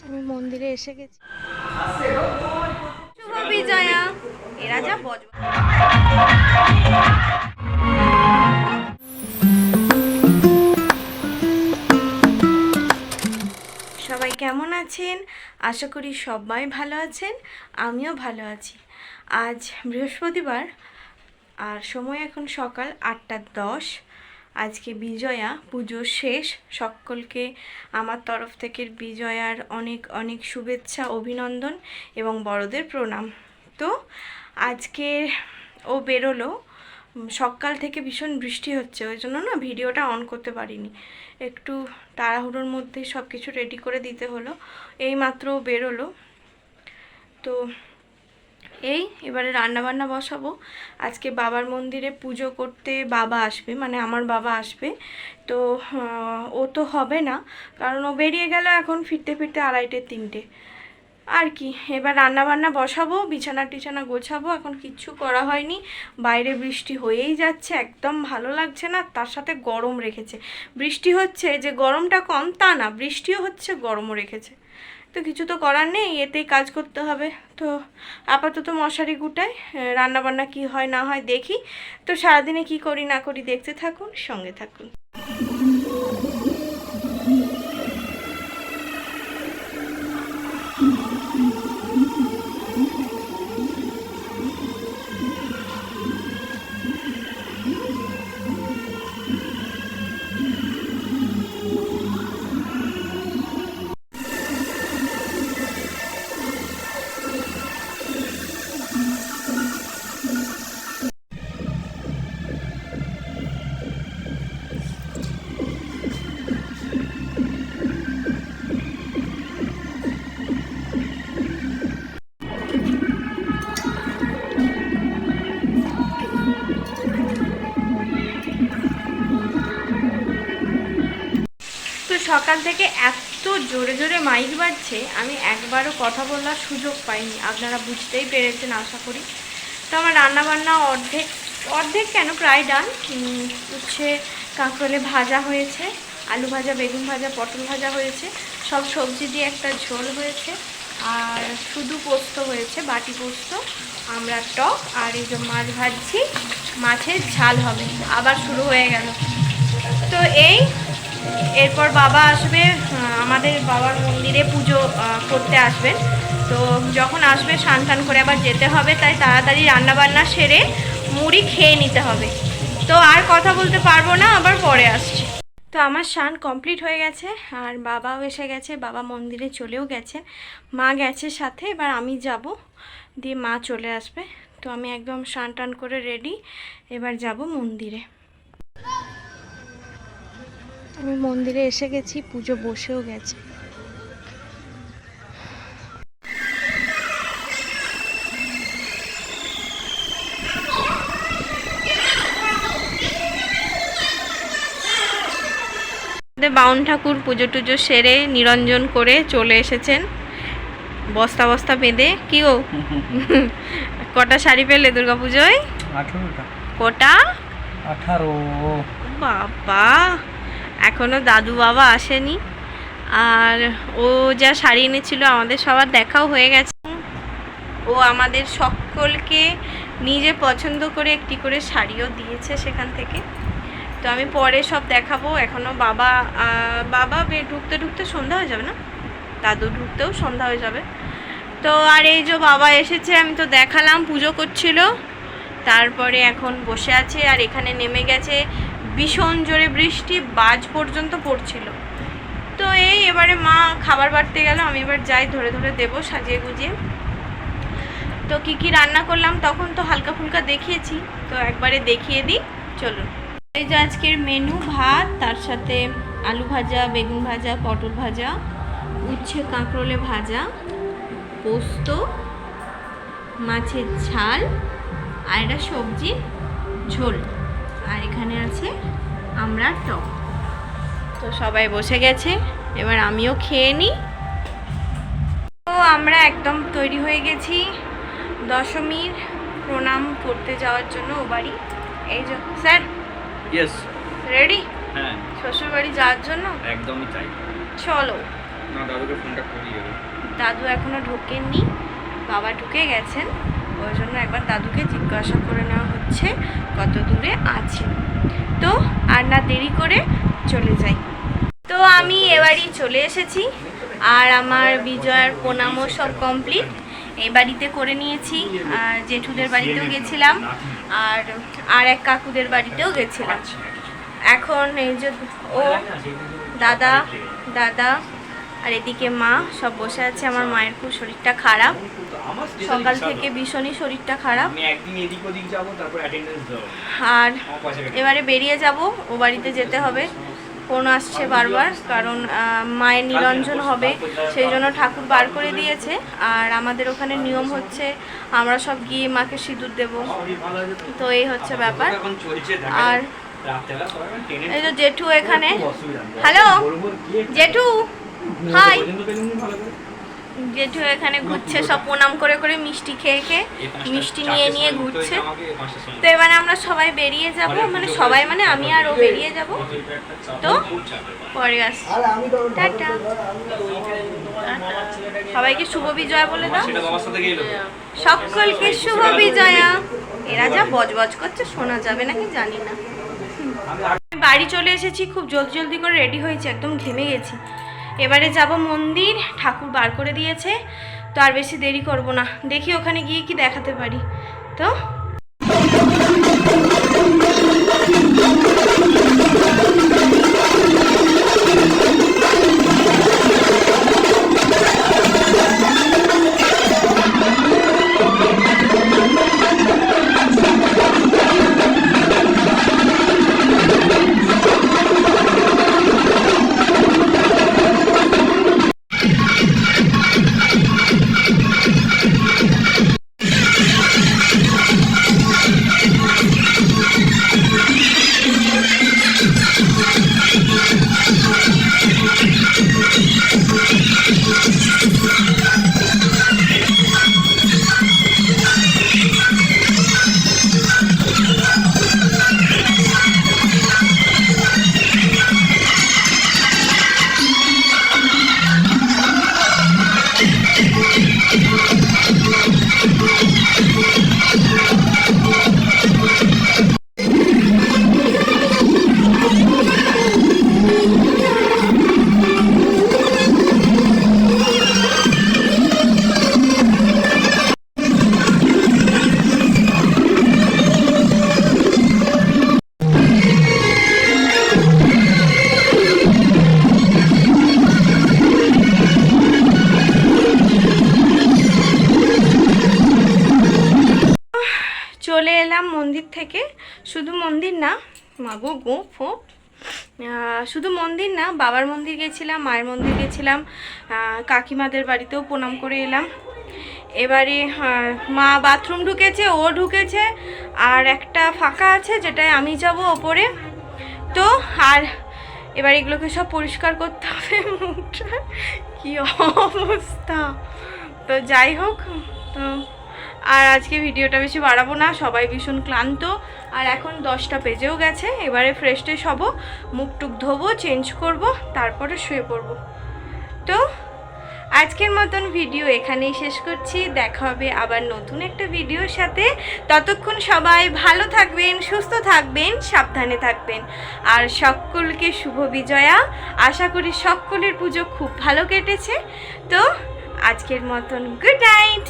আমি মন্দিরে এসে গেছি। শুভ বিজয়া। এরা যা বজব। সবাই কেমন আছেন? আশা করি সবাই ভালো আছেন, আমিও ভালো আছি। আজ বৃহস্পতিবার আর সময় এখন সকাল 8:10। আজকে বিজয়া পুজো শেষ। সকলকে আমার তরফ থেকে বিজয়ার অনেক অনেক শুভেচ্ছা, অভিনন্দন এবং বড়দের প্রণাম। তো আজকে ও বেরোলো, সকাল থেকে ভীষণ বৃষ্টি হচ্ছে, ওই জন্য না ভিডিওটা অন করতে পারিনি। একটু তাড়াহুড়োর মধ্যে সব কিছু রেডি করে দিতে হলো। এই মাত্র বেরোলো। তো এবারে রান্নাবান্না বসাবো। আজকে বাবার মন্দিরে পুজো করতে বাবা আসবে, মানে আমার বাবা আসবে। তো ও তো হবে না, কারণ ও বেরিয়ে গেল এখন ফিরতে ফিরতে 2:30-3টে আর কি। এবার রান্নাবান্না বসাবো, বিছানা টিছানা গোছাবো। এখন কিচ্ছু করা হয়নি, বাইরে বৃষ্টি হয়েই যাচ্ছে, একদম ভালো লাগছে না। তার সাথে গরম রেখেছে। বৃষ্টি হচ্ছে যে গরমটা কম তা না, বৃষ্টিও হচ্ছে গরমও রেখেছে। তো কিছু তো করার নেই, এতেই কাজ করতে হবে। তো আপাতত মশারি গুটাই, রান্নাবান্না কি হয় না হয় দেখি। তো সারাদিনে কি করি না করি দেখতে থাকুন, সঙ্গে থাকুন। তো সকাল থেকে এত জোরে জোরে মাইক বাজছে, আমি একবারও কথা বলার সুযোগ পাইনি। আপনারা বুঝতেই পেরেছেন আশা করি। তো আমার রান্নাবান্না অর্ধেক অর্ধেক কেন, প্রায় ডান। উচ্ছে কাঁকরোলে ভাজা হয়েছে, আলু ভাজা, বেগুন ভাজা, পটল ভাজা হয়েছে, সব সবজি দিয়ে একটা ঝোল হয়েছে, আর শুধু পোস্ত হয়েছে, বাটি পোস্ত, আমরা টক, আর এই যে মাছ ভাজছি, মাছের ঝাল হবে। আবার শুরু হয়ে গেল। তো এরপর বাবা আসবে, আমাদের বাবার মন্দিরে পুজো করতে আসবেন। তো যখন আসবে স্নান টান করে আবার যেতে হবে, তাই তাড়াতাড়ি রান্নাবান্না সেরে মুড়ি খেয়ে নিতে হবে। তো আর কথা বলতে পারবো না, আবার পরে আসছি। তো আমার স্নান কমপ্লিট হয়ে গেছে, আর বাবাও এসে গেছে, বাবা মন্দিরে চলেও গেছেন, মা গেছে সাথে। এবার আমি যাব, দিয়ে মা চলে আসবে। তো আমি একদম স্নান টান করে রেডি, এবার যাব মন্দিরে। আমি মন্দিরে এসে গেছি, পুজো বসেও গেছে। বাউন ঠাকুর পুজো টুজো সেরে নিরঞ্জন করে চলে এসেছেন, বস্তা বস্তা বেঁধে। কি গো, কটা শাড়ি পেলে দুর্গা পুজোয়? 18টা। কটা? 18। বাবা, এখনো দাদু বাবা আসেনি। আর ও যা শাড়ি এনেছিল আমাদের সবার দেখাও হয়ে গেছে। ও আমাদের সকলকে নিজে পছন্দ করে একটি করে শাড়িও দিয়েছে সেখান থেকে। তো আমি পরে সব দেখাবো। এখনও বাবা ঢুকতে ঢুকতে সন্ধ্যা হয়ে যাবে না, দাদু ঢুকতেও সন্ধ্যা হয়ে যাবে। তো আর এই যে বাবা এসেছে, আমি তো দেখালাম পুজো করছিল, তারপরে এখন বসে আছে। আর এখানে নেমে গেছে ভীষণ জোরে বৃষ্টি, বাজ পর্যন্ত পড়ছিল। তো এবারে মা খাবার বাড়তে গেল, আমি এবার যাই ধরে ধরে দেবো সাজিয়ে গুজিয়ে। তো কি কি রান্না করলাম তখন তো হালকা ফুলকা দেখিয়েছি, তো একবারে দেখিয়ে দিই, চলুন। এই যে আজকের মেনু: ভাত, তার সাথে আলু ভাজা, বেগুন ভাজা, পটল ভাজা, উচ্ছে কাঁকরোলে ভাজা, পোস্ত, মাছের ঝাল, আর একটা সবজি ঝোল, আর এখানে আছে আমরা টক। তো সবাই বসে গেছে, এবার আমিও খেয়ে নিই। তো আমরা একদম তৈরি হয়ে গেছি দশমীর প্রণাম করতে যাওয়ার জন্য ও বাড়ি। এই যে স্যার, ইয়েস, রেডি? হ্যাঁ, শ্বশুর বাড়ি যাওয়ার জন্য একদমই তাই। চলো। না, দাদুকে ফোনটা করিয়ে দেবো। দাদু এখনো ঢোকেননি, বাবা ঢুকে গেছেন, ওই জন্য একবার দাদুকে জিজ্ঞাসা করে নেওয়া হচ্ছে কত দূরে আছে। তো আর না দেরি করে চলে যাই। তো আমি এবারই চলে এসেছি, আর আমার বিজয়ের প্রণামও সব কমপ্লিট। এই বাড়িতে করে নিয়েছি, আর জেঠুদের বাড়িতেও গেছিলাম, আর এক কাকুদের বাড়িতেও গেছিলাম। এখন এই যে ও দাদা দাদা আর এদিকে মা সব বসে আছে। আমার মায়ের খুব শরীরটা খারাপ, সকাল থেকে ভীষণই শরীরটা খারাপ। আমি একদিন এদিক ওদিক যাব, তারপর অ্যাটেন্ডেন্স দাও। আর এবারে বেরিয়ে যাব, ও বাড়িতে যেতে হবে। ফোন আসছে বারবার, কারণ মায়ের নিরঞ্জন হবে, সেই জন্য ঠাকুর বার করে দিয়েছে। আর আমাদের ওখানে নিয়ম হচ্ছে আমরা সব গিয়ে মাকে সিঁদুর দেব। তো এই হচ্ছে ব্যাপার। আর এই যে জেঠু এখানে, হ্যালো জেঠু, হাই। জেঠু এখানে ঘুরছে, সব প্রণাম করে করে মিষ্টি খেয়ে খেয়ে মিষ্টি নিয়ে নিয়ে ঘুরছে। তো এবারে আমরা সবাই বেরিয়ে যাব, মানে সবাই মানে আমি আর ও বেরিয়ে যাব। তো পরে আসছি, টাটা। সবাইকে শুভ বিজয়া বলে দাও। সকলকে শুভ বিজয়া। এরা যা বজবজ করছে শোনা যাবে নাকি জানি না। বাড়ি চলে এসেছি, খুব জলদি জলদি করে রেডি হয়েছি, একদম ঘেমে গেছি। এবারে যাব মন্দির, ঠাকুর বার করে দিয়েছে, তো আর বেশি দেরি করব না, দেখি ওখানে গিয়ে কি দেখাতে পারি। তো চলে এলাম মন্দির থেকে। শুধু মন্দির না, মাগো গো ফোট, শুধু মন্দির না, বাবার মন্দির গেছিলাম, মায়ের মন্দির গেছিলাম, কাকিমাদের বাড়িতেও প্রণাম করে এলাম। এবারে মা বাথরুম ঢুকেছে, ও ঢুকেছে, আর একটা ফাঁকা আছে যেটায় আমি যাব ওপরে। তো আর এবার এগুলোকে সব পরিষ্কার করতে হবে, মুখটা কি অবস্থা। তো যাই হোক, তো আর আজকে ভিডিওটা বেশি বাড়াবো না, সবাই ভীষণ ক্লান্ত। আর এখন 10টা বেজেও গেছে, এবারে ফ্রেশ ট্রেশ হবো, মুখ টুক ধোবো, চেঞ্জ করব, তারপরে শুয়ে পড়বো। তো আজকের মতন ভিডিও এখানেই শেষ করছি, দেখা হবে আবার নতুন একটা ভিডিওর সাথে। ততক্ষণ সবাই ভালো থাকবেন, সুস্থ থাকবেন, সাবধানে থাকবেন, আর সকলকে শুভ বিজয়া। আশা করি সকলের পুজো খুব ভালো কেটেছে। তো আজকের মতন গুড নাইট।